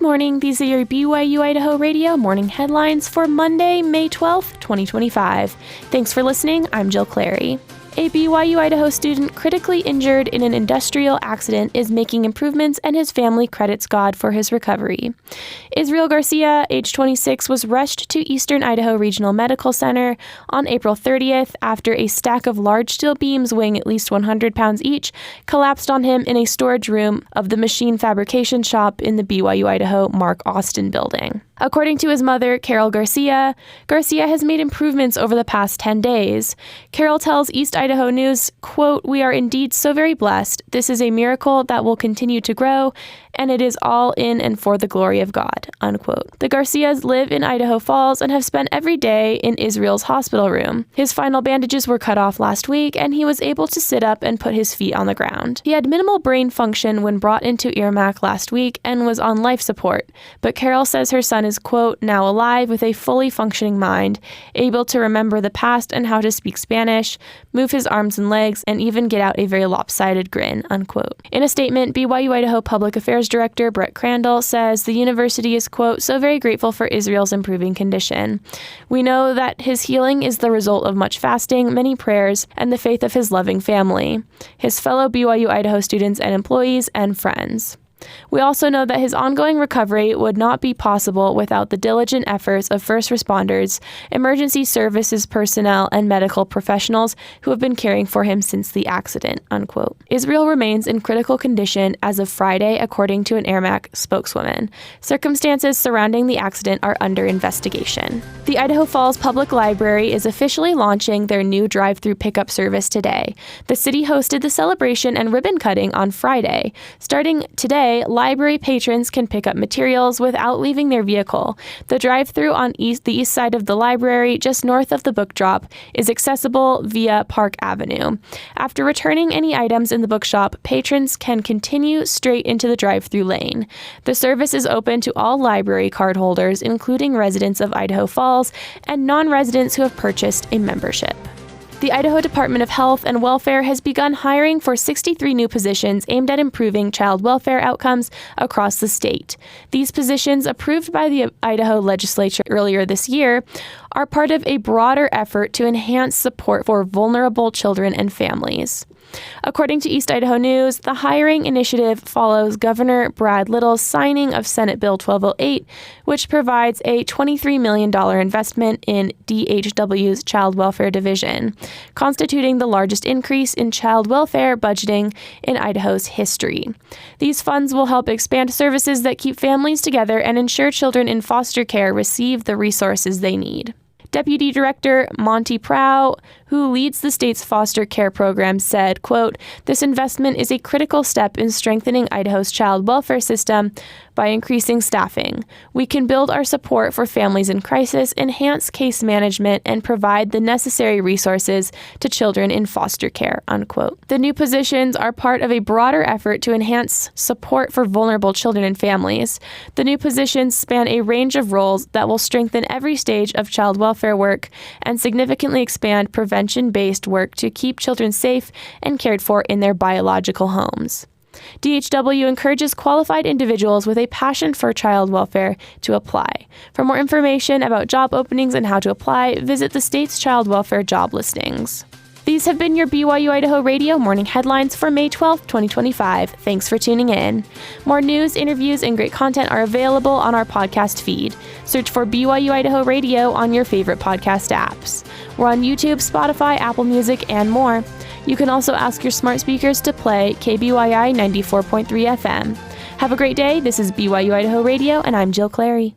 Good morning. These are your BYU Idaho Radio morning headlines for Monday, May 12th, 2025. Thanks for listening. I'm Jill Clary. A BYU Idaho student critically injured in an industrial accident is making improvements, and his family credits God for his recovery. Israel Garcia, age 26, was rushed to Eastern Idaho Regional Medical Center on April 30th after a stack of large steel beams weighing at least 100 pounds each collapsed on him in a storage room of the machine fabrication shop in the BYU Idaho Mark Austin building. According to his mother, Carol Garcia, Garcia has made improvements over the past 10 days. Carol tells East Idaho News, quote, "We are indeed so very blessed. This is a miracle that will continue to grow, and it is all in and for the glory of God," unquote. The Garcias live in Idaho Falls and have spent every day in Israel's hospital room. His final bandages were cut off last week, and he was able to sit up and put his feet on the ground. He had minimal brain function when brought into Irmak last week and was on life support, but Carol says her son is, quote, "now alive with a fully functioning mind, able to remember the past and how to speak Spanish, move his arms and legs, and even get out a very lopsided grin," unquote. In a statement, BYU Idaho Public Affairs Director Brett Crandall says the university is, quote, "so very grateful for Israel's improving condition. We know that his healing is the result of much fasting, many prayers, and the faith of his loving family, his fellow BYU Idaho students and employees and friends. We also know that his ongoing recovery would not be possible without the diligent efforts of first responders, emergency services personnel, and medical professionals who have been caring for him since the accident," unquote. Israel remains in critical condition as of Friday, according to an Irmak spokeswoman. Circumstances surrounding the accident are under investigation. The Idaho Falls Public Library is officially launching their new drive-thru pickup service today. The city hosted the celebration and ribbon cutting on Friday. Starting today, library patrons can pick up materials without leaving their vehicle. The drive-thru on the east side of the library, just north of the book drop, is accessible via Park Avenue. After returning any items in the bookshop, patrons can continue straight into the drive-thru lane. The service is open to all library card holders, including residents of Idaho Falls and non-residents who have purchased a membership. The Idaho Department of Health and Welfare has begun hiring for 63 new positions aimed at improving child welfare outcomes across the state. These positions, approved by the Idaho legislature earlier this year, are part of a broader effort to enhance support for vulnerable children and families. According to East Idaho News, the hiring initiative follows Governor Brad Little's signing of Senate Bill 1208, which provides a $23 million investment in DHW's Child Welfare Division, constituting the largest increase in child welfare budgeting in Idaho's history. These funds will help expand services that keep families together and ensure children in foster care receive the resources they need. Deputy Director Monty Prow, who leads the state's foster care program, said, quote, "This investment is a critical step in strengthening Idaho's child welfare system by increasing staffing. We can build our support for families in crisis, enhance case management, and provide the necessary resources to children in foster care," unquote. The new positions are part of a broader effort to enhance support for vulnerable children and families. The new positions span a range of roles that will strengthen every stage of child welfare work and significantly expand prevention-based work to keep children safe and cared for in their biological homes. DHW encourages qualified individuals with a passion for child welfare to apply. For more information about job openings and how to apply, visit the state's child welfare job listings. These have been your BYU Idaho Radio morning headlines for May 12th, 2025. Thanks for tuning in. More news, interviews, and great content are available on our podcast feed. Search for BYU Idaho Radio on your favorite podcast apps. We're on YouTube, Spotify, Apple Music, and more. You can also ask your smart speakers to play KBYI 94.3 FM. Have a great day. This is BYU Idaho Radio, and I'm Jill Clary.